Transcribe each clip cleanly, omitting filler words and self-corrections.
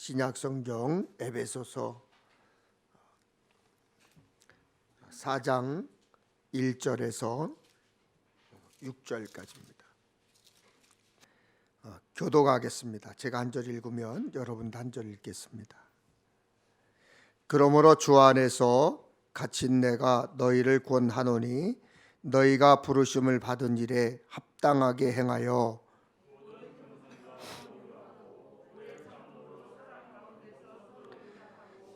신약성경 에베소서 4장 1절에서 6절까지입니다. 교독하겠습니다. 제가 한 절 읽으면 여러분도 한 절 읽겠습니다. 그러므로 주 안에서 갇힌 내가 너희를 권하노니 너희가 부르심을 받은 일에 합당하게 행하여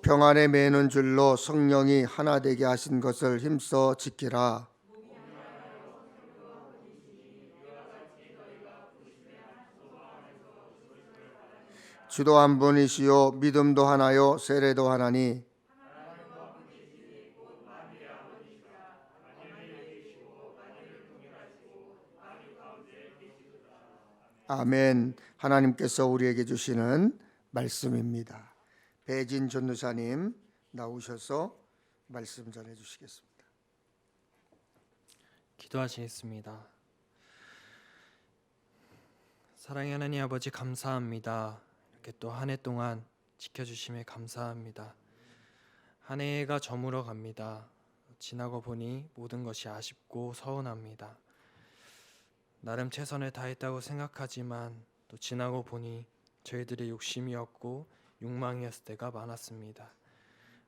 평안에 매는 줄로 성령이 하나 되게 하신 것을 힘써 지키라. 주도 한 분이시요 믿음도 하나요 세례도 하나니 아멘. 하나님께서 우리에게 주시는 말씀입니다. 배진 전도사님 나오셔서 말씀 전해 주시겠습니다. 기도하시겠습니다. 사랑의 하나님 아버지 감사합니다. 이렇게 또 한 해 동안 지켜주심에 감사합니다. 한 해가 저물어 갑니다. 지나고 보니 모든 것이 아쉽고 서운합니다. 나름 최선을 다했다고 생각하지만 또 지나고 보니 저희들의 욕심이었고 욕망이었을 때가 많았습니다.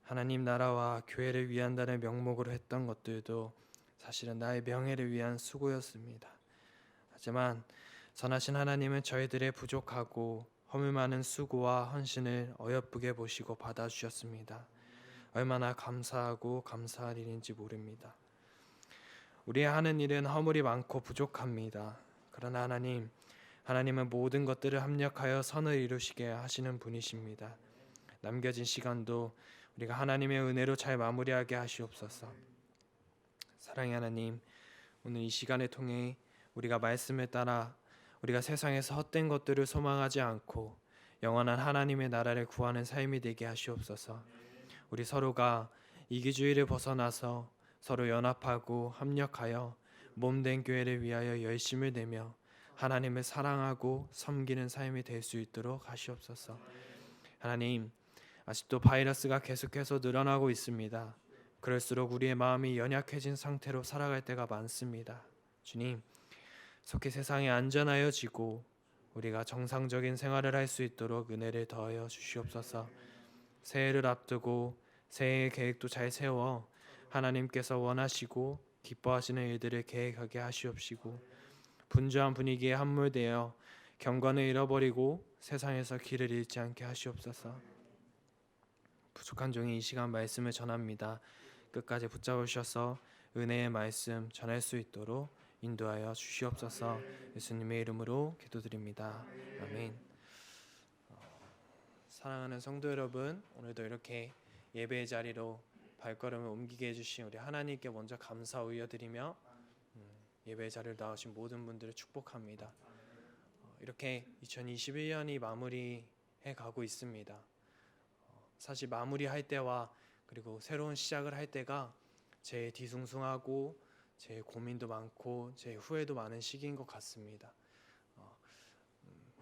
하나님 나라와 교회를 위한다는 명목으로 했던 것들도 사실은 나의 명예를 위한 수고였습니다. 하지만 선하신 하나님은 저희들의 부족하고 허물 많은 수고와 헌신을 어여쁘게 보시고 받아주셨습니다. 얼마나 감사하고 감사할 일인지 모릅니다. 우리의 하는 일은 허물이 많고 부족합니다. 그러나 하나님은 모든 것들을 합력하여 선을 이루시게 하시는 분이십니다. 남겨진 시간도 우리가 하나님의 은혜로 잘 마무리하게 하시옵소서. 사랑의 하나님, 오늘 이 시간을 통해 우리가 말씀을 따라 우리가 세상에서 헛된 것들을 소망하지 않고 영원한 하나님의 나라를 구하는 삶이 되게 하시옵소서. 우리 서로가 이기주의를 벗어나서 서로 연합하고 합력하여 몸된 교회를 위하여 열심을 내며 하나님을 사랑하고 섬기는 삶이 될 수 있도록 하시옵소서. 하나님, 아직도 바이러스가 계속해서 늘어나고 있습니다. 그럴수록 우리의 마음이 연약해진 상태로 살아갈 때가 많습니다. 주님, 속히 세상에 안전하여지고 우리가 정상적인 생활을 할 수 있도록 은혜를 더하여 주시옵소서. 새해를 앞두고 새해의 계획도 잘 세워 하나님께서 원하시고 기뻐하시는 일들을 계획하게 하시옵시고 분주한 분위기에 함몰되어 경건을 잃어버리고 세상에서 길을 잃지 않게 하시옵소서. 부족한 종이 이 시간 말씀을 전합니다. 끝까지 붙잡으셔서 은혜의 말씀 전할 수 있도록 인도하여 주시옵소서. 예수님의 이름으로 기도드립니다. 아멘. 사랑하는 성도 여러분, 오늘도 이렇게 예배의 자리로 발걸음을 옮기게 해주신 우리 하나님께 먼저 감사 올려드리며 예배의 자리를 나오신 모든 분들을 축복합니다. 이렇게 2021년이 마무리해 가고 있습니다. 사실 마무리할 때와 그리고 새로운 시작을 할 때가 제일 뒤숭숭하고 제일 고민도 많고 제일 후회도 많은 시기인 것 같습니다.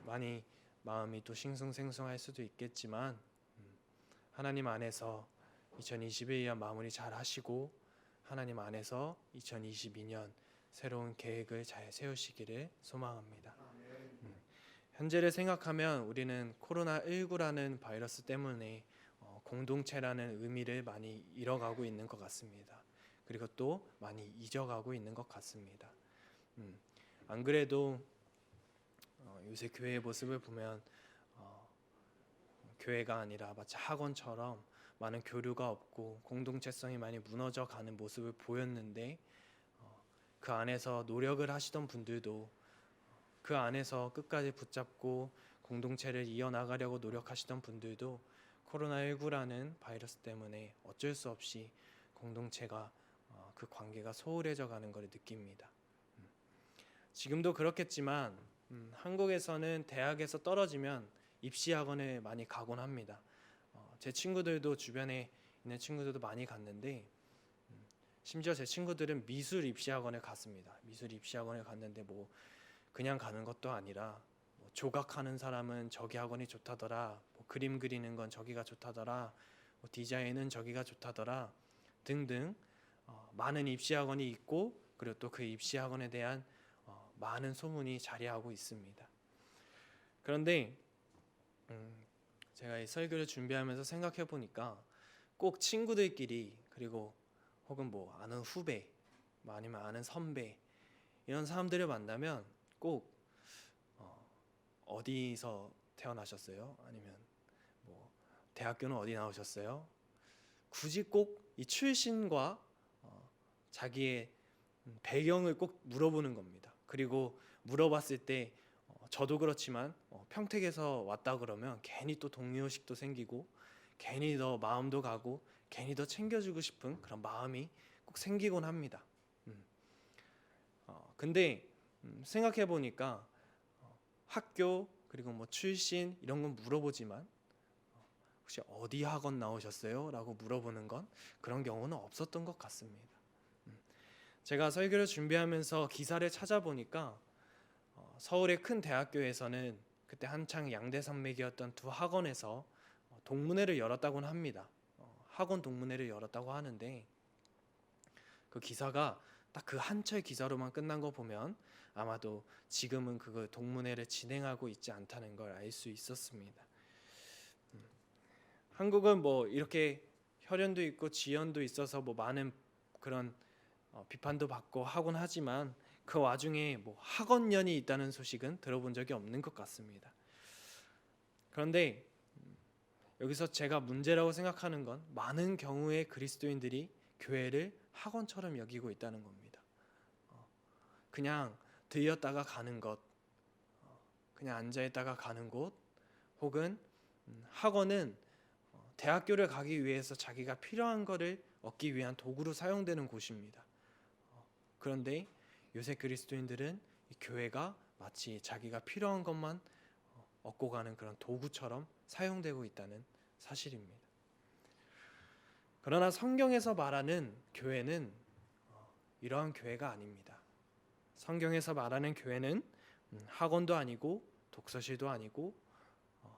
많이 마음이 또 싱숭생숭할 수도 있겠지만 하나님 안에서 2021년 마무리 잘 하시고 하나님 안에서 2022년 새로운 계획을 잘 세우시기를 소망합니다. 현재를 생각하면 우리는 코로나19라는 바이러스 때문에 공동체라는 의미를 많이 잃어가고 있는 것 같습니다. 그리고 또 많이 잊어가고 있는 것 같습니다. 안 그래도 요새 교회의 모습을 보면 교회가 아니라 마치 학원처럼 많은 교류가 없고 공동체성이 많이 무너져가는 모습을 보였는데 그 안에서 노력을 하시던 분들도 그 안에서 끝까지 붙잡고 공동체를 이어나가려고 노력하시던 분들도 코로나19라는 바이러스 때문에 어쩔 수 없이 공동체가 그 관계가 소홀해져 가는 것을 느낍니다. 지금도 그렇겠지만 한국에서는 대학에서 떨어지면 입시학원에 많이 가곤 합니다. 제 친구들도 주변에 있는 친구들도 많이 갔는데 심지어 제 친구들은 미술 입시학원에 갔습니다. 미술 입시학원에 갔는데 그냥 가는 것도 아니라 조각하는 사람은 저기 학원이 좋다더라, 그림 그리는 건 저기가 좋다더라, 디자인은 저기가 좋다더라 등등 많은 입시학원이 있고, 그리고 또 그 입시학원에 대한 많은 소문이 자리하고 있습니다. 그런데 제가 이 설교를 준비하면서 생각해 보니까 꼭 친구들끼리, 그리고 혹은 뭐 아는 후배, 뭐 아니면 아는 선배, 이런 사람들을 만나면 꼭 어디서 태어나셨어요? 아니면 뭐 대학교는 어디 나오셨어요? 굳이 꼭 이 출신과 자기의 배경을 꼭 물어보는 겁니다. 그리고 물어봤을 때 저도 그렇지만 평택에서 왔다 그러면 괜히 또 동료의식도 생기고, 괜히 더 마음도 가고, 괜히 더 챙겨주고 싶은 그런 마음이 꼭 생기곤 합니다. 근데 생각해 보니까 학교, 그리고 뭐 출신 이런 건 물어보지만 혹시 어디 학원 나오셨어요? 라고 물어보는 건 그런 경우는 없었던 것 같습니다. 제가 설교를 준비하면서 기사를 찾아보니까 서울의 큰 대학교에서는 그때 한창 양대산맥이었던 두 학원에서 동문회를 열었다고는 합니다. 학원 동문회를 열었다고 하는데, 그 기사가 딱 그 한철 기사로만 끝난 거 보면 아마도 지금은 그 동문회를 진행하고 있지 않다는 걸 알 수 있었습니다. 한국은 뭐 이렇게 혈연도 있고 지연도 있어서 뭐 많은 그런 비판도 받고 하곤 하지만, 그 와중에 뭐 학원연이 있다는 소식은 들어본 적이 없는 것 같습니다. 그런데 여기서 제가 문제라고 생각하는 건 많은 경우에 그리스도인들이 교회를 학원처럼 여기고 있다는 겁니다. 그냥 들렸다가 가는 것, 그냥 앉아있다가 가는 곳, 혹은 학원은 대학교를 가기 위해서 자기가 필요한 것을 얻기 위한 도구로 사용되는 곳입니다. 그런데 요새 그리스도인들은 이 교회가 마치 자기가 필요한 것만 얻고 가는 그런 도구처럼 사용되고 있다는 사실입니다. 그러나 성경에서 말하는 교회는 이러한 교회가 아닙니다. 성경에서 말하는 교회는 학원도 아니고 독서실도 아니고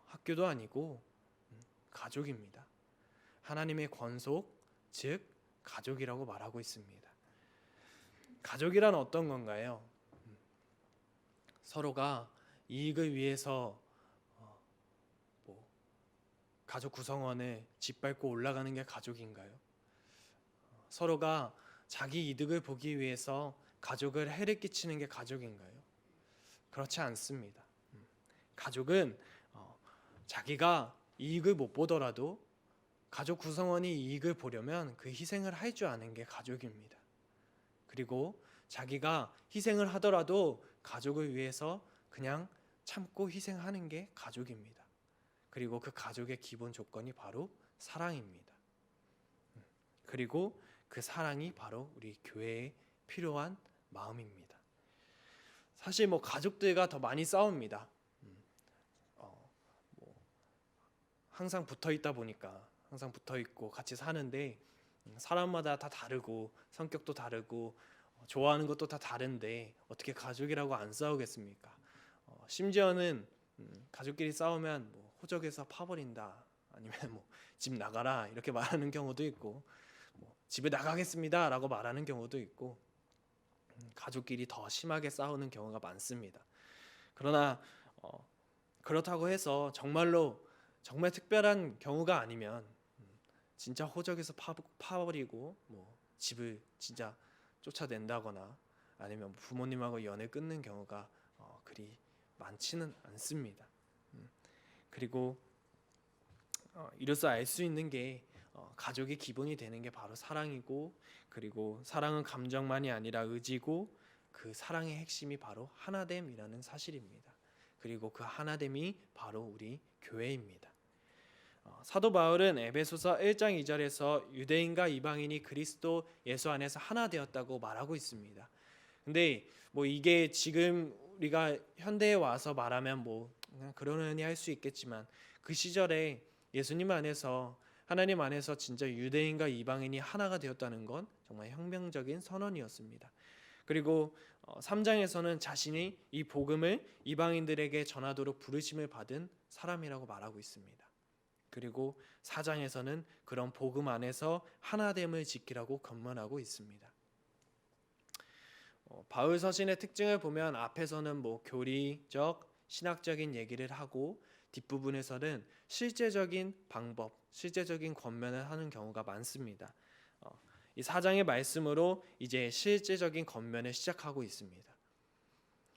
학교도 아니고 가족입니다. 하나님의 권속, 즉 가족이라고 말하고 있습니다. 가족이란 어떤 건가요? 서로가 이익을 위해서 뭐 가족 구성원을 짓밟고 올라가는 게 가족인가요? 서로가 자기 이득을 보기 위해서 가족을 해를 끼치는 게 가족인가요? 그렇지 않습니다. 가족은 자기가 이익을 못 보더라도 가족 구성원이 이익을 보려면 그 희생을 할 줄 아는 게 가족입니다. 그리고 자기가 희생을 하더라도 가족을 위해서 그냥 참고 희생하는 게 가족입니다. 그리고 그 가족의 기본 조건이 바로 사랑입니다. 그리고 그 사랑이 바로 우리 교회에 필요한 마음입니다. 사실 뭐 가족들과 더 많이 싸웁니다. 항상 붙어 있다 보니까, 항상 붙어 있고 같이 사는데 사람마다 다 다르고 성격도 다르고 좋아하는 것도 다 다른데 어떻게 가족이라고 안 싸우겠습니까? 심지어는 가족끼리 싸우면 뭐 호적에서 파버린다, 아니면 뭐 집 나가라 이렇게 말하는 경우도 있고, 뭐 집에 나가겠습니다라고 말하는 경우도 있고, 가족끼리 더 심하게 싸우는 경우가 많습니다. 그러나 그렇다고 해서 정말 특별한 경우가 아니면 진짜 호적에서 파버리고 뭐 집을 진짜 쫓아낸다거나 아니면 부모님하고 연을 끊는 경우가 그리 많지는 않습니다. 그리고 이로써 알 수 있는 게 가족의 기본이 되는 게 바로 사랑이고, 그리고 사랑은 감정만이 아니라 의지고, 그 사랑의 핵심이 바로 하나됨이라는 사실입니다. 그리고 그 하나됨이 바로 우리 교회입니다. 사도 바울은 에베소서 1장 2절에서 유대인과 이방인이 그리스도 예수 안에서 하나 되었다고 말하고 있습니다. 근데 뭐 이게 지금 우리가 현대에 와서 말하면 뭐 그냥 그러려니 할 수 있겠지만, 그 시절에 예수님 안에서, 하나님 안에서 진짜 유대인과 이방인이 하나가 되었다는 건 정말 혁명적인 선언이었습니다. 그리고 3장에서는 자신이 이 복음을 이방인들에게 전하도록 부르심을 받은 사람이라고 말하고 있습니다. 그리고 4장에서는 그런 복음 안에서 하나됨을 지키라고 권면하고 있습니다. 바울 서신의 특징을 보면 앞에서는 교리적, 신학적인 얘기를 하고 뒷부분에서는 실제적인 방법, 실제적인 권면을 하는 경우가 많습니다. 이 4장의 말씀으로 이제 실제적인 권면을 시작하고 있습니다.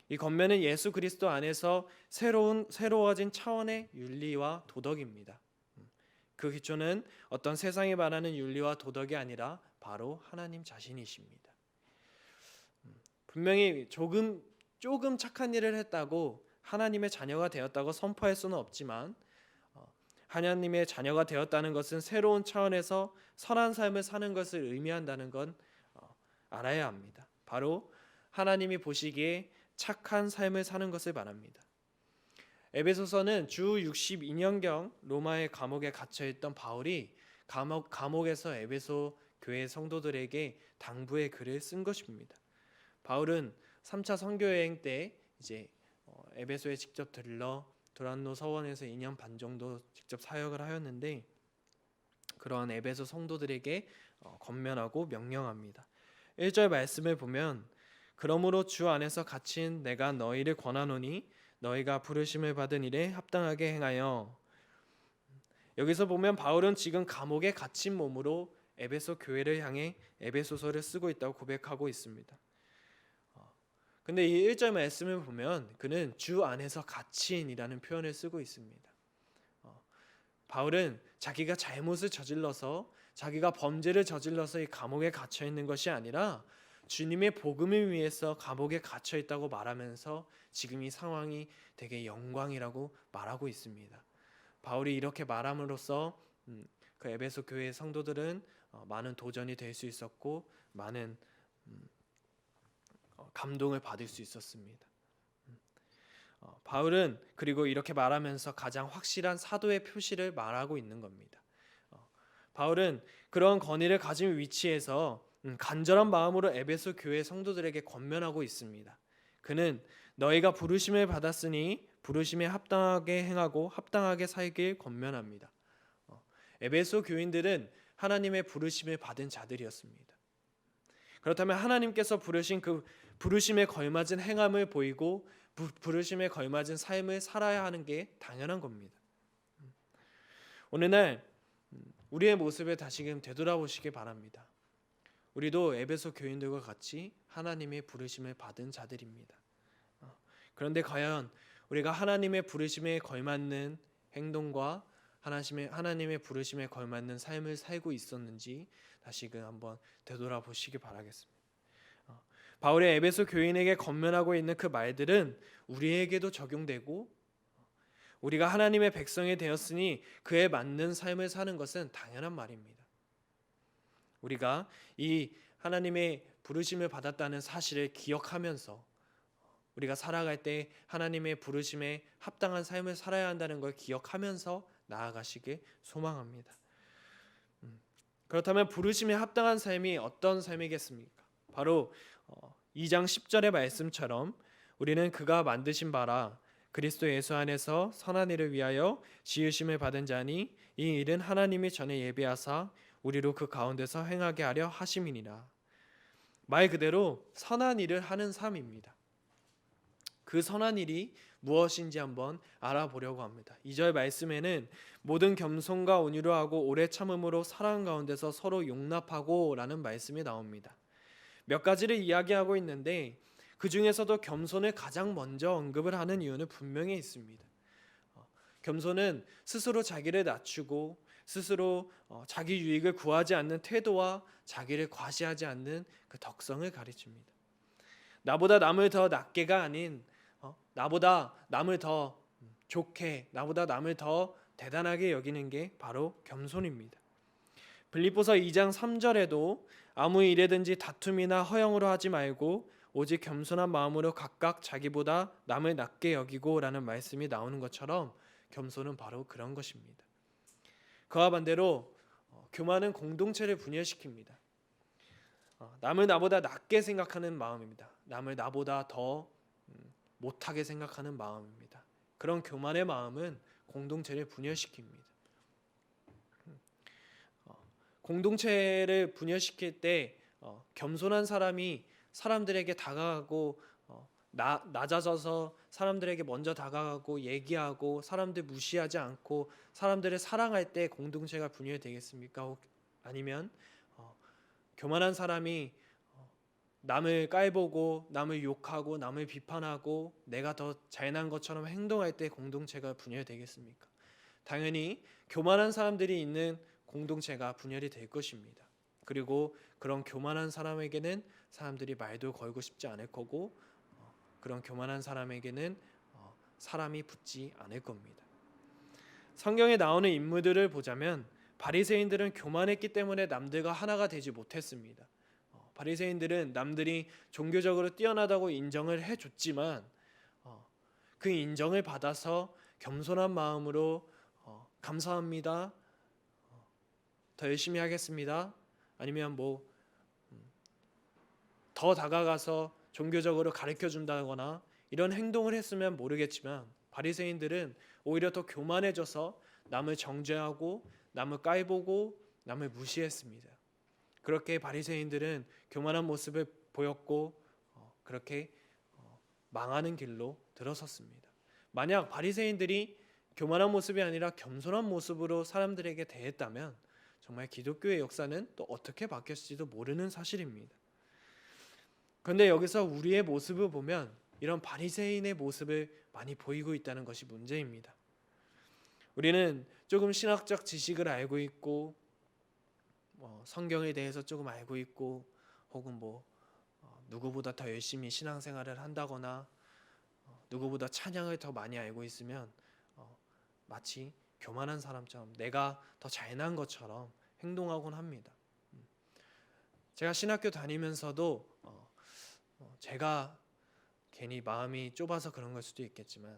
이 권면은 예수 그리스도 안에서 새로워진 차원의 윤리와 도덕입니다. 그 기초는 어떤 세상이 말하는 윤리와 도덕이 아니라 바로 하나님 자신이십니다. 분명히 조금 착한 일을 했다고 하나님의 자녀가 되었다고 선포할 수는 없지만 하나님의 자녀가 되었다는 것은 새로운 차원에서 선한 삶을 사는 것을 의미한다는 건 알아야 합니다. 바로 하나님이 보시기에 착한 삶을 사는 것을 말합니다. 에베소서는 주 62년경 로마의 감옥에 갇혀있던 바울이 감옥에서 에베소 교회 성도들에게 당부의 글을 쓴 것입니다. 바울은 3차 선교 여행 때 이제 에베소에 직접 들러 두란노 서원에서 2년 반 정도 직접 사역을 하였는데 그러한 에베소 성도들에게 권면하고 명령합니다. 1절 말씀을 보면 그러므로 주 안에서 갇힌 내가 너희를 권하노니 너희가 부르심을 받은 일에 합당하게 행하여. 여기서 보면 바울은 지금 감옥에 갇힌 몸으로 에베소 교회를 향해 에베소서를 쓰고 있다고 고백하고 있습니다. 근데 이 1절 말씀을 보면 그는 주 안에서 갇힌이라는 표현을 쓰고 있습니다. 바울은 자기가 잘못을 저질러서 자기가 범죄를 저질러서 이 감옥에 갇혀 있는 것이 아니라 주님의 복음을 위해서 감옥에 갇혀 있다고 말하면서 지금 이 상황이 되게 영광이라고 말하고 있습니다. 바울이 이렇게 말함으로써 그 에베소 교회 성도들은 많은 도전이 될 수 있었고 많은 감동을 받을 수 있었습니다. 바울은 그리고 이렇게 말하면서 가장 확실한 사도의 표시를 말하고 있는 겁니다. 바울은 그런 권위를 가진 위치에서 간절한 마음으로 에베소 교회 성도들에게 권면하고 있습니다. 그는 너희가 부르심을 받았으니 부르심에 합당하게 행하고 합당하게 살길 권면합니다. 에베소 교인들은 하나님의 부르심을 받은 자들이었습니다. 그렇다면 하나님께서 부르신 그 부르심에 걸맞은 행함을 보이고 부르심에 걸맞은 삶을 살아야 하는 게 당연한 겁니다. 오늘날 우리의 모습을 다시금 되돌아보시기 바랍니다. 우리도 에베소 교인들과 같이 하나님의 부르심을 받은 자들입니다. 그런데 과연 우리가 하나님의 부르심에 걸맞는 행동과 하나님의 부르심에 걸맞는 삶을 살고 있었는지 다시금 한번 되돌아보시기 바라겠습니다. 바울이 에베소 교인에게 권면하고 있는 그 말들은 우리에게도 적용되고 우리가 하나님의 백성이 되었으니 그에 맞는 삶을 사는 것은 당연한 말입니다. 우리가 이 하나님의 부르심을 받았다는 사실을 기억하면서 우리가 살아갈 때 하나님의 부르심에 합당한 삶을 살아야 한다는 걸 기억하면서 나아가시길 소망합니다. 그렇다면 부르심에 합당한 삶이 어떤 삶이겠습니까? 바로 2장 10절의 말씀처럼 우리는 그가 만드신 바라 그리스도 예수 안에서 선한 일을 위하여 지으심을 받은 자니 이 일은 하나님이 전에 예비하사 우리로 그 가운데서 행하게 하려 하심이니라. 말 그대로 선한 일을 하는 삶입니다. 그 선한 일이 무엇인지 한번 알아보려고 합니다. 2절 말씀에는 모든 겸손과 온유로 하고 오래 참음으로 사랑 가운데서 서로 용납하고 라는 말씀이 나옵니다. 몇 가지를 이야기하고 있는데 그 중에서도 겸손을 가장 먼저 언급을 하는 이유는 분명히 있습니다. 겸손은 스스로 자기를 낮추고 스스로 자기 유익을 구하지 않는 태도와 자기를 과시하지 않는 그 덕성을 가르칩니다. 나보다 남을 더 낮게가 아닌 나보다 남을 더 좋게, 나보다 남을 더 대단하게 여기는 게 바로 겸손입니다. 빌립보서 2장 3절에도 아무 일에든지 다툼이나 허영으로 하지 말고 오직 겸손한 마음으로 각각 자기보다 남을 낮게 여기고 라는 말씀이 나오는 것처럼 겸손은 바로 그런 것입니다. 그와 반대로 교만은 공동체를 분열시킵니다. 남을 나보다 낮게 생각하는 마음입니다. 남을 나보다 더 못하게 생각하는 마음입니다. 그런 교만의 마음은 공동체를 분열시킵니다. 공동체를 분열시킬 때 겸손한 사람이 사람들에게 다가가고 낮아져서 사람들에게 먼저 다가가고 얘기하고 사람들 무시하지 않고 사람들을 사랑할 때 공동체가 분열되겠습니까? 아니면 교만한 사람이 남을 깔보고 남을 욕하고 남을 비판하고 내가 더 잘난 것처럼 행동할 때 공동체가 분열되겠습니까? 당연히 교만한 사람들이 있는 공동체가 분열이 될 것입니다. 그리고 그런 교만한 사람에게는 사람들이 말도 걸고 싶지 않을 거고 그런 교만한 사람에게는 사람이 붙지 않을 겁니다. 성경에 나오는 인물들을 보자면 바리새인들은 교만했기 때문에 남들과 하나가 되지 못했습니다. 바리새인들은 남들이 종교적으로 뛰어나다고 인정을 해줬지만 그 인정을 받아서 겸손한 마음으로 감사합니다, 더 열심히 하겠습니다, 아니면 더 다가가서 종교적으로 가르쳐 준다거나 이런 행동을 했으면 모르겠지만 바리새인들은 오히려 더 교만해져서 남을 정죄하고 남을 깔보고 남을 무시했습니다. 그렇게 바리새인들은 교만한 모습을 보였고 그렇게 망하는 길로 들어섰습니다. 만약 바리새인들이 교만한 모습이 아니라 겸손한 모습으로 사람들에게 대했다면 정말 기독교의 역사는 또 어떻게 바뀌었을지도 모르는 사실입니다. 그런데 여기서 우리의 모습을 보면 이런 바리새인의 모습을 많이 보이고 있다는 것이 문제입니다. 우리는 조금 신학적 지식을 알고 있고 성경에 대해서 조금 알고 있고 혹은 누구보다 더 열심히 신앙생활을 한다거나 누구보다 찬양을 더 많이 알고 있으면 마치 교만한 사람처럼 내가 더 잘난 것처럼 행동하곤 합니다. 제가 신학교 다니면서도 제가 괜히 마음이 좁아서 그런 걸 수도 있겠지만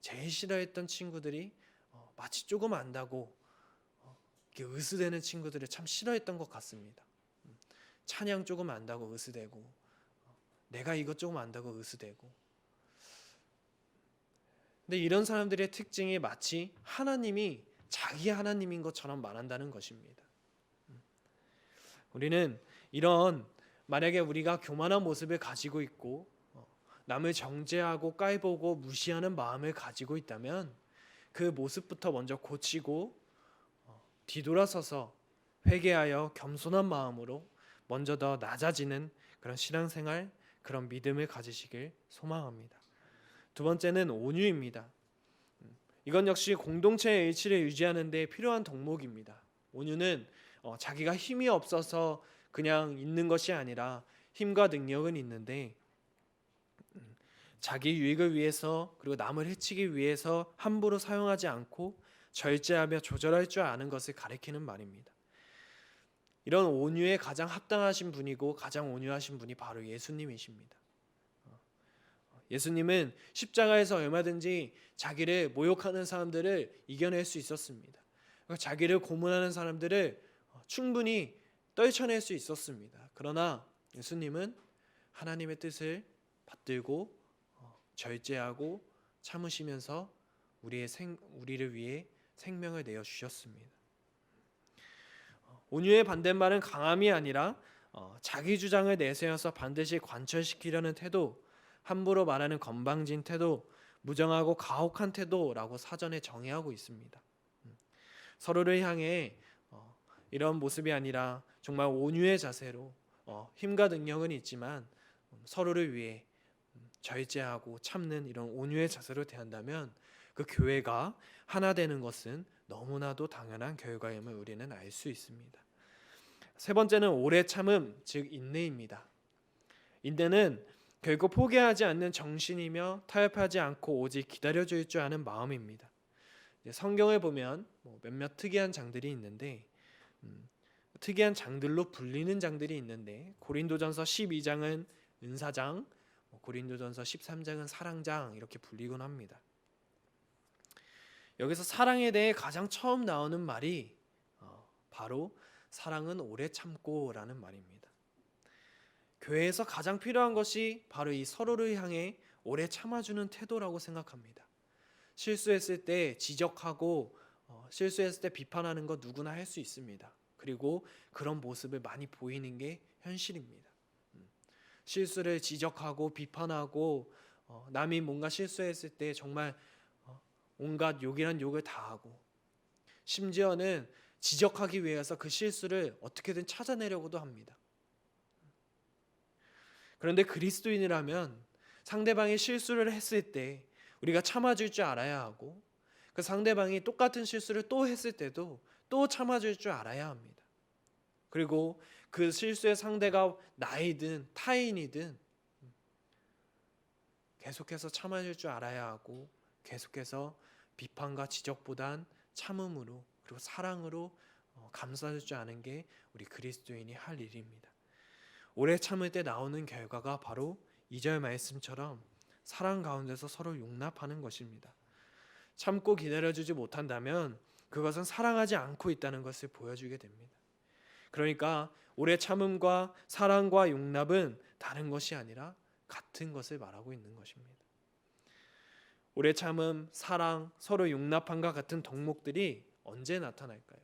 제일 싫어했던 친구들이 마치 조금 안다고 이렇게 으스대는 친구들을 참 싫어했던 것 같습니다. 찬양 조금 안다고 으스대고 내가 이것 조금 안다고 으스대고. 근데 이런 사람들의 특징이 마치 하나님이 자기 하나님인 것처럼 말한다는 것입니다. 우리는 만약에 우리가 교만한 모습을 가지고 있고 남을 정죄하고 깔보고 무시하는 마음을 가지고 있다면 그 모습부터 먼저 고치고 뒤돌아서서 회개하여 겸손한 마음으로 먼저 더 낮아지는 그런 신앙생활, 그런 믿음을 가지시길 소망합니다. 두 번째는 온유입니다. 이건 역시 공동체의 일치를 유지하는 데 필요한 덕목입니다. 온유는 자기가 힘이 없어서 그냥 있는 것이 아니라 힘과 능력은 있는데 자기 유익을 위해서 그리고 남을 해치기 위해서 함부로 사용하지 않고 절제하며 조절할 줄 아는 것을 가리키는 말입니다. 이런 온유에 가장 합당하신 분이고 가장 온유하신 분이 바로 예수님이십니다. 예수님은 십자가에서 얼마든지 자기를 모욕하는 사람들을 이겨낼 수 있었습니다. 자기를 고문하는 사람들을 충분히 떨쳐낼 수 있었습니다. 그러나 예수님은 하나님의 뜻을 받들고 절제하고 참으시면서 우리를 위해 생명을 내어 주셨습니다. 온유의 반대말은 강함이 아니라 자기 주장을 내세워서 반드시 관철시키려는 태도, 함부로 말하는 건방진 태도, 무정하고 가혹한 태도라고 사전에 정의하고 있습니다. 서로를 향해 이런 모습이 아니라 정말 온유의 자세로 힘과 능력은 있지만 서로를 위해 절제하고 참는 이런 온유의 자세로 대한다면 그 교회가 하나 되는 것은 너무나도 당연한 결과임을 우리는 알 수 있습니다. 세 번째는 오래 참음, 즉 인내입니다. 인내는 결코 포기하지 않는 정신이며 타협하지 않고 오직 기다려줄 줄 아는 마음입니다. 성경을 보면 몇몇 특이한 장들이 있는데 특이한 장들로 불리는 장들이 있는데 고린도전서 12장은 은사장, 고린도전서 13장은 사랑장 이렇게 불리곤 합니다. 여기서 사랑에 대해 가장 처음 나오는 말이 바로 사랑은 오래 참고라는 말입니다. 교회에서 가장 필요한 것이 바로 이 서로를 향해 오래 참아주는 태도라고 생각합니다. 실수했을 때 지적하고 실수했을 때 비판하는 거 누구나 할 수 있습니다. 그리고 그런 모습을 많이 보이는 게 현실입니다. 실수를 지적하고 비판하고 남이 뭔가 실수했을 때 정말 온갖 욕이란 욕을 다 하고 심지어는 지적하기 위해서 그 실수를 어떻게든 찾아내려고도 합니다. 그런데 그리스도인이라면 상대방이 실수를 했을 때 우리가 참아줄 줄 알아야 하고 그 상대방이 똑같은 실수를 또 했을 때도 또 참아줄 줄 알아야 합니다. 그리고 그 실수의 상대가 나이든 타인이든 계속해서 참아줄 줄 알아야 하고 계속해서 비판과 지적보단 참음으로 그리고 사랑으로 감싸줄 줄 아는 게 우리 그리스도인이 할 일입니다. 오래 참을 때 나오는 결과가 바로 2절 말씀처럼 사랑 가운데서 서로 용납하는 것입니다. 참고 기다려주지 못한다면 그것은 사랑하지 않고 있다는 것을 보여주게 됩니다. 그러니까 오래 참음과 사랑과 용납은 다른 것이 아니라 같은 것을 말하고 있는 것입니다. 오래 참음, 사랑, 서로 용납함과 같은 덕목들이 언제 나타날까요?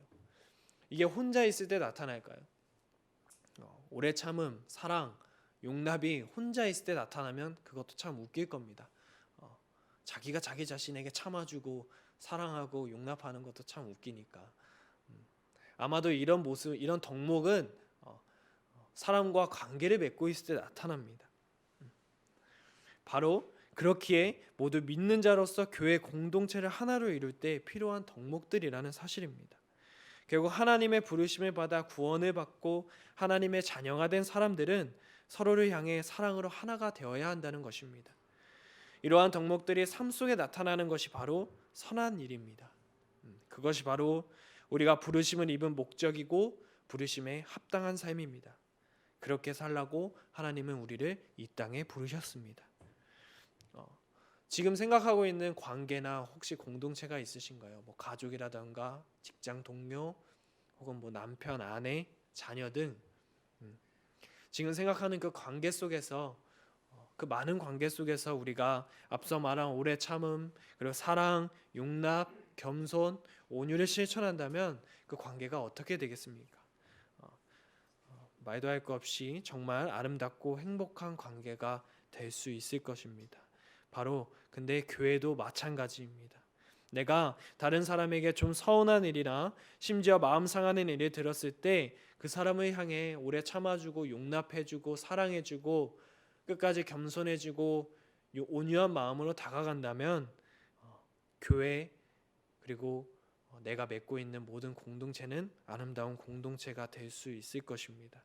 이게 혼자 있을 때 나타날까요? 오래 참음, 사랑, 용납이 혼자 있을 때 나타나면 그것도 참 웃길 겁니다. 자기가 자기 자신에게 참아주고 사랑하고 용납하는 것도 참 웃기니까. 아마도 이런 모습, 이런 덕목은 사람과 관계를 맺고 있을 때 나타납니다. 바로 그렇기에 모두 믿는 자로서 교회 공동체를 하나로 이룰 때 필요한 덕목들이라는 사실입니다. 결국 하나님의 부르심을 받아 구원을 받고 하나님의 자녀가 된 사람들은 서로를 향해 사랑으로 하나가 되어야 한다는 것입니다. 이러한 덕목들이 삶 속에 나타나는 것이 바로 선한 일입니다. 그것이 바로 우리가 부르심을 입은 목적이고 부르심에 합당한 삶입니다. 그렇게 살라고 하나님은 우리를 이 땅에 부르셨습니다. 지금 생각하고 있는 관계나 혹시 공동체가 있으신가요? 뭐 가족이라든가 직장 동료 혹은 뭐 남편, 아내, 자녀 등 지금 생각하는 그 관계 속에서 그 많은 관계 속에서 우리가 앞서 말한 오래 참음 그리고 사랑, 용납, 겸손, 온유를 실천한다면 그 관계가 어떻게 되겠습니까? 말도 할 것 없이 정말 아름답고 행복한 관계가 될 수 있을 것입니다. 바로 근데 교회도 마찬가지입니다. 내가 다른 사람에게 좀 서운한 일이나 심지어 마음 상하는 일을 들었을 때 그 사람을 향해 오래 참아주고 용납해주고 사랑해주고 끝까지 겸손해지고 온유한 마음으로 다가간다면 교회 그리고 내가 맺고 있는 모든 공동체는 아름다운 공동체가 될 수 있을 것입니다.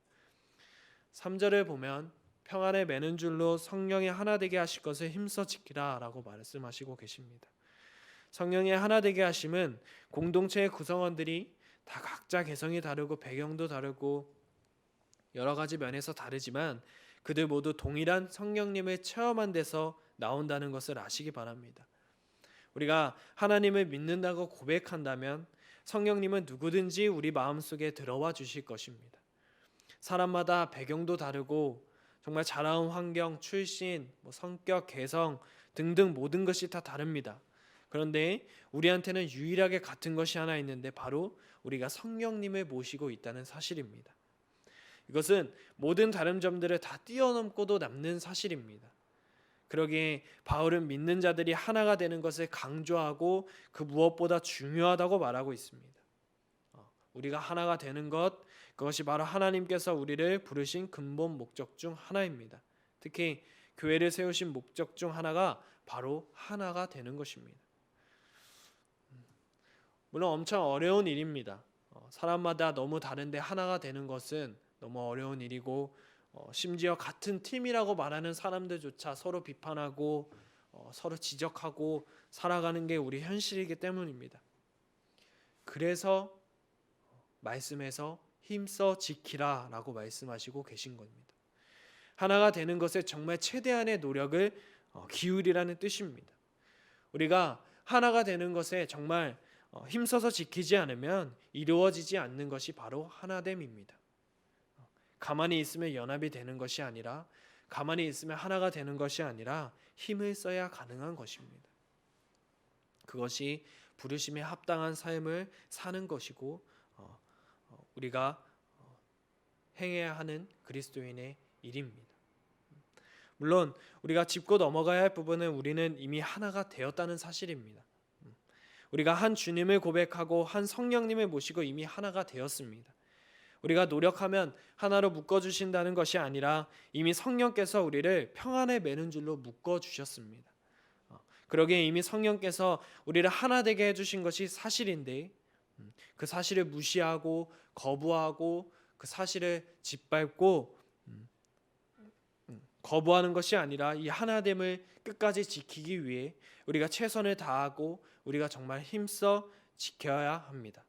3절을 보면 평안을 매는 줄로 성령이 하나 되게 하실 것을 힘써 지키라 라고 말씀하시고 계십니다. 성령의 하나 되게 하심은 공동체의 구성원들이 다 각자 개성이 다르고 배경도 다르고 여러 가지 면에서 다르지만 그들 모두 동일한 성령님을 체험한 데서 나온다는 것을 아시기 바랍니다. 우리가 하나님을 믿는다고 고백한다면 성령님은 누구든지 우리 마음속에 들어와 주실 것입니다. 사람마다 배경도 다르고 정말 자라온 환경, 출신, 성격, 개성 등등 모든 것이 다 다릅니다. 그런데 우리한테는 유일하게 같은 것이 하나 있는데 바로 우리가 성령님을 모시고 있다는 사실입니다. 이것은 모든 다른 점들을 다 뛰어넘고도 남는 사실입니다. 그러기에 바울은 믿는 자들이 하나가 되는 것을 강조하고 그 무엇보다 중요하다고 말하고 있습니다. 우리가 하나가 되는 것, 그것이 바로 하나님께서 우리를 부르신 근본 목적 중 하나입니다. 특히 교회를 세우신 목적 중 하나가 바로 하나가 되는 것입니다. 물론 엄청 어려운 일입니다. 사람마다 너무 다른데 하나가 되는 것은 너무 어려운 일이고 심지어 같은 팀이라고 말하는 사람들조차 서로 비판하고 서로 지적하고 살아가는 게 우리 현실이기 때문입니다. 그래서 말씀에서 힘써 지키라 라고 말씀하시고 계신 겁니다. 하나가 되는 것에 정말 최대한의 노력을 기울이라는 뜻입니다. 우리가 하나가 되는 것에 정말 힘써서 지키지 않으면 이루어지지 않는 것이 바로 하나됨입니다. 가만히 있으면 연합이 되는 것이 아니라 가만히 있으면 하나가 되는 것이 아니라 힘을 써야 가능한 것입니다. 그것이 부르심에 합당한 삶을 사는 것이고 우리가 행해야 하는 그리스도인의 일입니다. 물론 우리가 짚고 넘어가야 할 부분은 우리는 이미 하나가 되었다는 사실입니다. 우리가 한 주님을 고백하고 한 성령님을 모시고 이미 하나가 되었습니다. 우리가 노력하면 하나로 묶어주신다는 것이 아니라 이미 성령께서 우리를 평안에 매는 줄로 묶어주셨습니다. 그러기에 이미 성령께서 우리를 하나 되게 해주신 것이 사실인데 그 사실을 무시하고 거부하고 그 사실을 짓밟고 거부하는 것이 아니라 이 하나됨을 끝까지 지키기 위해 우리가 최선을 다하고 우리가 정말 힘써 지켜야 합니다.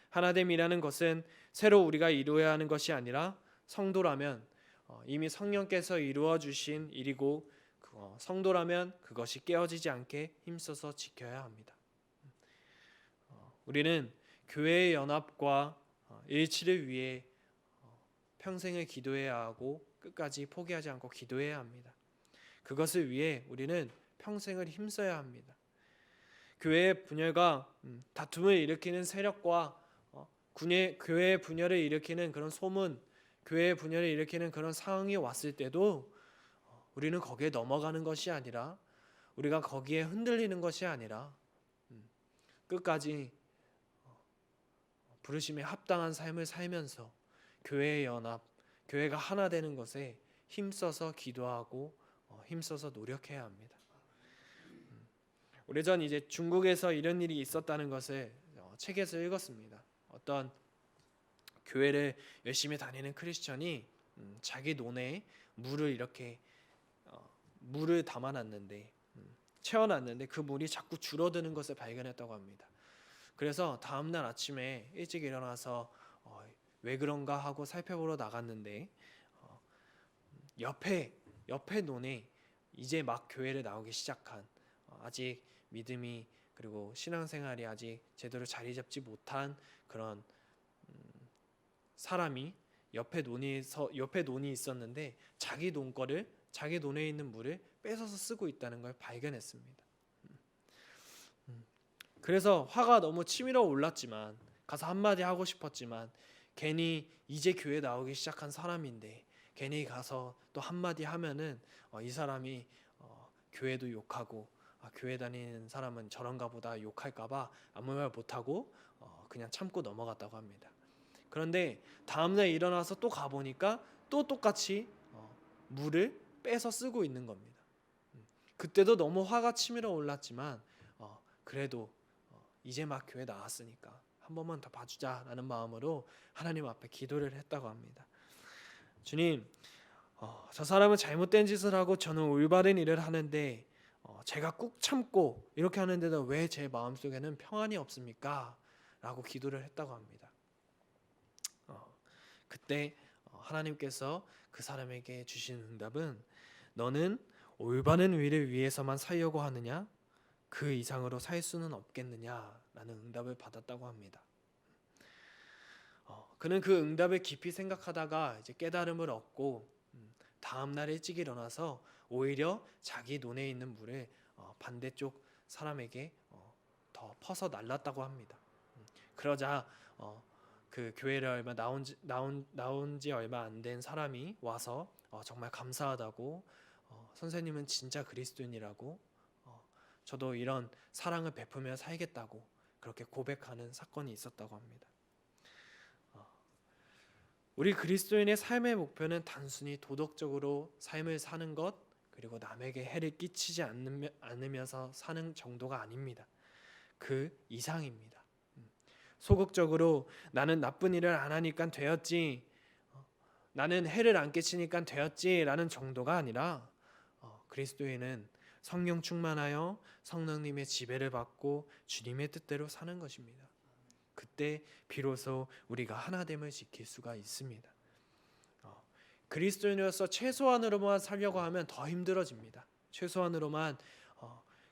하나됨이라는 것은 새로 우리가 이루어야 하는 것이 아니라 성도라면 이미 성령께서 이루어 주신 일이고 성도라면 그것이 깨어지지 않게 힘써서 지켜야 합니다. 우리는 교회의 연합과 일치를 위해 평생을 기도해야 하고 끝까지 포기하지 않고 기도해야 합니다. 그것을 위해 우리는 평생을 힘써야 합니다. 교회의 분열과 다툼을 일으키는 세력과 교회의 분열을 일으키는 그런 소문, 교회의 분열을 일으키는 그런 상황이 왔을 때도 우리는 거기에 넘어가는 것이 아니라 우리가 거기에 흔들리는 것이 아니라 끝까지 부르심에 합당한 삶을 살면서 교회의 연합, 교회가 하나 되는 것에 힘써서 기도하고 힘써서 노력해야 합니다. 오래전 이제 중국에서 이런 일이 있었다는 것을 책에서 읽었습니다. 어떤 교회를 열심히 다니는 크리스천이 자기 논에 물을 담아놨는데 채워놨는데 그 물이 자꾸 줄어드는 것을 발견했다고 합니다. 그래서 다음날 아침에 일찍 일어나서 왜 그런가 하고 살펴보러 나갔는데 옆에 논에 이제 막 교회를 나오기 시작한 아직 믿음이 그리고 신앙생활이 아직 제대로 자리 잡지 못한 그런 사람이 옆에 논이 있었는데 자기 논에 있는 물을 뺏어서 쓰고 있다는 걸 발견했습니다. 그래서 화가 너무 치밀어 올랐지만 가서 한마디 하고 싶었지만 괜히 이제 교회 나오기 시작한 사람인데 괜히 가서 또 한마디 하면은 이 사람이 교회도 욕하고 교회 다니는 사람은 저런가 보다 욕할까봐 아무 말 못하고 그냥 참고 넘어갔다고 합니다. 그런데 다음날 일어나서 또 가보니까 또 똑같이 물을 빼서 쓰고 있는 겁니다. 그때도 너무 화가 치밀어 올랐지만 그래도 이제 막 교회 나왔으니까 한 번만 더 봐주자라는 마음으로 하나님 앞에 기도를 했다고 합니다. 주님, 저 사람은 잘못된 짓을 하고 저는 올바른 일을 하는데 제가 꾹 참고 이렇게 하는데도 왜 제 마음속에는 평안이 없습니까? 라고 기도를 했다고 합니다. 그때 하나님께서 그 사람에게 주신 응답은 너는 올바른 일을 위해서만 살려고 하느냐? 그 이상으로 살 수는 없겠느냐라는 응답을 받았다고 합니다. 그는 그 응답을 깊이 생각하다가 이제 깨달음을 얻고 다음 날 일찍 일어나서 오히려 자기 논에 있는 물을 반대쪽 사람에게 더 퍼서 날랐다고 합니다. 그러자 그 교회를 얼마 나온 지 얼마 안 된 사람이 와서 정말 감사하다고 선생님은 진짜 그리스도인이라고 저도 이런 사랑을 베풀며 살겠다고 그렇게 고백하는 사건이 있었다고 합니다. 우리 그리스도인의 삶의 목표는 단순히 도덕적으로 삶을 사는 것 그리고 남에게 해를 끼치지 않으면서 사는 정도가 아닙니다. 그 이상입니다. 소극적으로 나는 나쁜 일을 안 하니까 되었지, 나는 해를 안 끼치니까 되었지라는 정도가 아니라 그리스도인은 성령 충만하여 성령님의 지배를 받고 주님의 뜻대로 사는 것입니다. 그때 비로소 우리가 하나됨을 지킬 수가 있습니다. 그리스도인으로서 최소한으로만 살려고 하면 더 힘들어집니다. 최소한으로만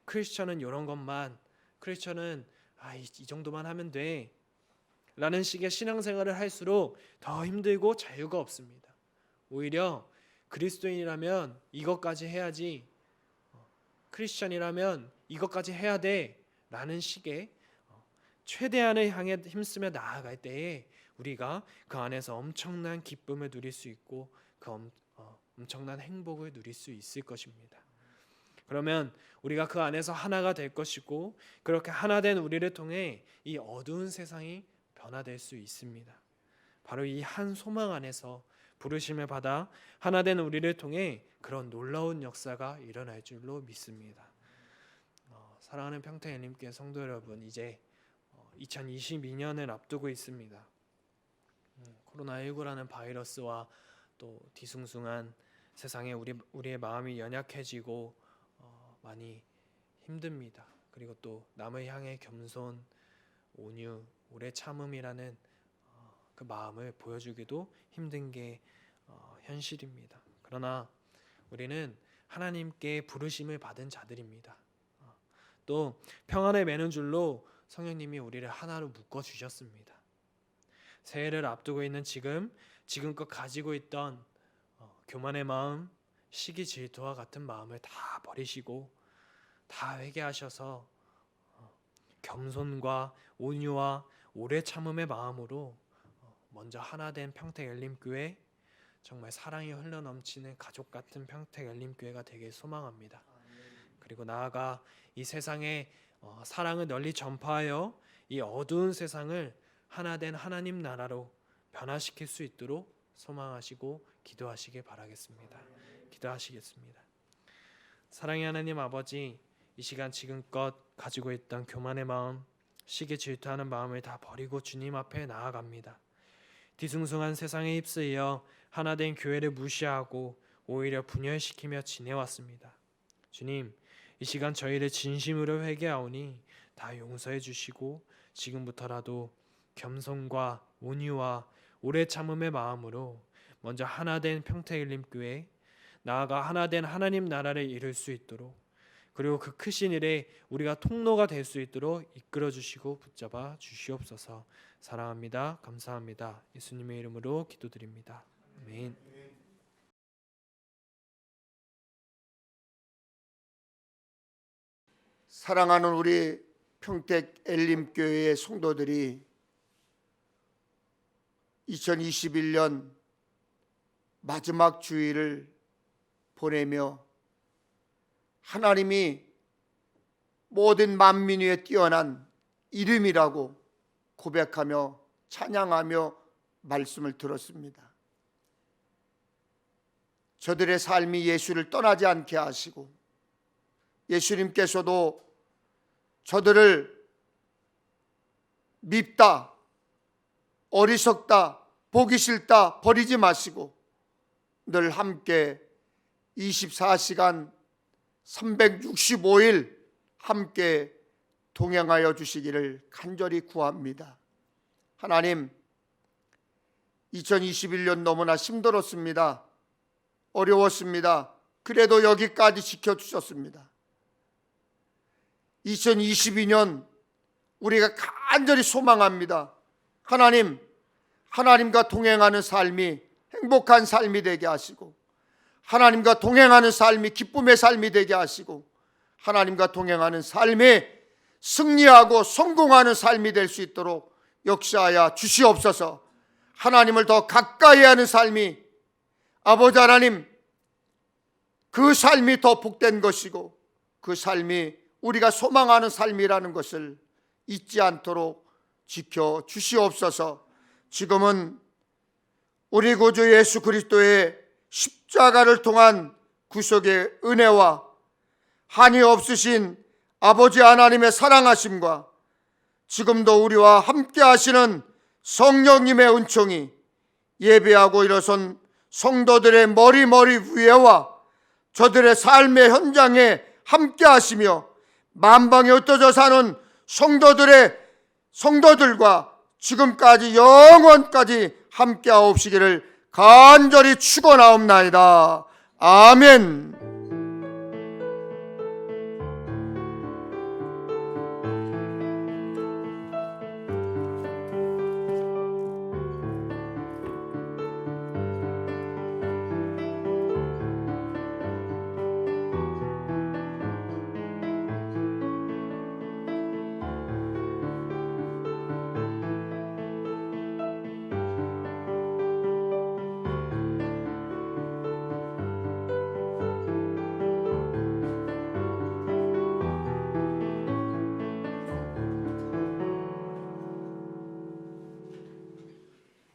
크리스천은 이런 것만, 크리스천은 이 정도만 하면 돼 라는 식의 신앙생활을 할수록 더 힘들고 자유가 없습니다. 오히려 그리스도인이라면 이것까지 해야지, 크리스천이라면 이것까지 해야 돼 라는 식의 최대한을 향해 힘쓰며 나아갈 때에 우리가 그 안에서 엄청난 기쁨을 누릴 수 있고 엄청난 행복을 누릴 수 있을 것입니다. 그러면 우리가 그 안에서 하나가 될 것이고 그렇게 하나 된 우리를 통해 이 어두운 세상이 변화될 수 있습니다. 바로 이 한 소망 안에서 부르심을 받아 하나 된 우리를 통해 그런 놀라운 역사가 일어날 줄로 믿습니다. 사랑하는 평택엘림교회 성도 여러분, 이제 2022년을 앞두고 있습니다. 코로나19라는 바이러스와 또 뒤숭숭한 세상에 우리의 마음이 연약해지고 많이 힘듭니다. 그리고 또 남을 향해 겸손, 온유, 오래 참음이라는 그 마음을 보여주기도 힘든 게 현실입니다. 그러나 우리는 하나님께 부르심을 받은 자들입니다. 또 평안을 매는 줄로 성령님이 우리를 하나로 묶어 주셨습니다. 새해를 앞두고 있는 지금껏 가지고 있던 교만의 마음, 시기 질투와 같은 마음을 다 버리시고 다 회개하셔서 겸손과 온유와 오래 참음의 마음으로 먼저 하나 된 평택엘림교회, 정말 사랑이 흘러넘치는 가족 같은 평택엘림교회가 되길 소망합니다. 그리고 나아가 이 세상에 사랑을 널리 전파하여 이 어두운 세상을 하나 된 하나님 나라로 변화시킬 수 있도록 소망하시고 기도하시길 바라겠습니다. 기도하시겠습니다. 사랑의 하나님 아버지, 이 시간 지금껏 가지고 있던 교만의 마음, 시기 질투하는 마음을 다 버리고 주님 앞에 나아갑니다. 뒤숭숭한 세상에 휩쓰여 하나 된 교회를 무시하고 오히려 분열시키며 지내왔습니다. 주님, 이 시간 저희를 진심으로 회개하오니 다 용서해 주시고 지금부터라도 겸손과 온유와 오래 참음의 마음으로 먼저 하나 된 평택엘림교회, 나아가 하나 된 하나님 나라를 이룰 수 있도록, 그리고 그 크신 일에 우리가 통로가 될 수 있도록 이끌어 주시고 붙잡아 주시옵소서. 사랑합니다. 감사합니다. 예수님의 이름으로 기도드립니다. 아멘. 사랑하는 우리 평택엘림교회의 성도들이 2021년 마지막 주일을 보내며 하나님이 모든 만민 위에 뛰어난 이름이라고 고백하며 찬양하며 말씀을 들었습니다. 저들의 삶이 예수를 떠나지 않게 하시고 예수님께서도 저들을 밉다, 어리석다, 보기 싫다 버리지 마시고 늘 함께 24시간 365일 함께 동행하여 주시기를 간절히 구합니다. 하나님, 2021년 너무나 힘들었습니다. 어려웠습니다. 그래도 여기까지 지켜주셨습니다. 2022년 우리가 간절히 소망합니다. 하나님, 하나님과 동행하는 삶이 행복한 삶이 되게 하시고 하나님과 동행하는 삶이 기쁨의 삶이 되게 하시고 하나님과 동행하는 삶이 승리하고 성공하는 삶이 될 수 있도록 역사하여 주시옵소서. 하나님을 더 가까이 하는 삶이, 아버지 하나님, 그 삶이 더 복된 것이고 그 삶이 우리가 소망하는 삶이라는 것을 잊지 않도록 지켜 주시옵소서. 지금은 우리 구주 예수 그리스도의 십자가를 통한 구속의 은혜와 한이 없으신 아버지 하나님의 사랑하심과 지금도 우리와 함께 하시는 성령님의 은총이 예배하고 일어선 성도들의 머리 위에와 저들의 삶의 현장에 함께 하시며 만방에 흩어져 사는 성도들과 지금까지 영원까지 함께 하옵시기를 간절히 축원하옵나이다. 아멘.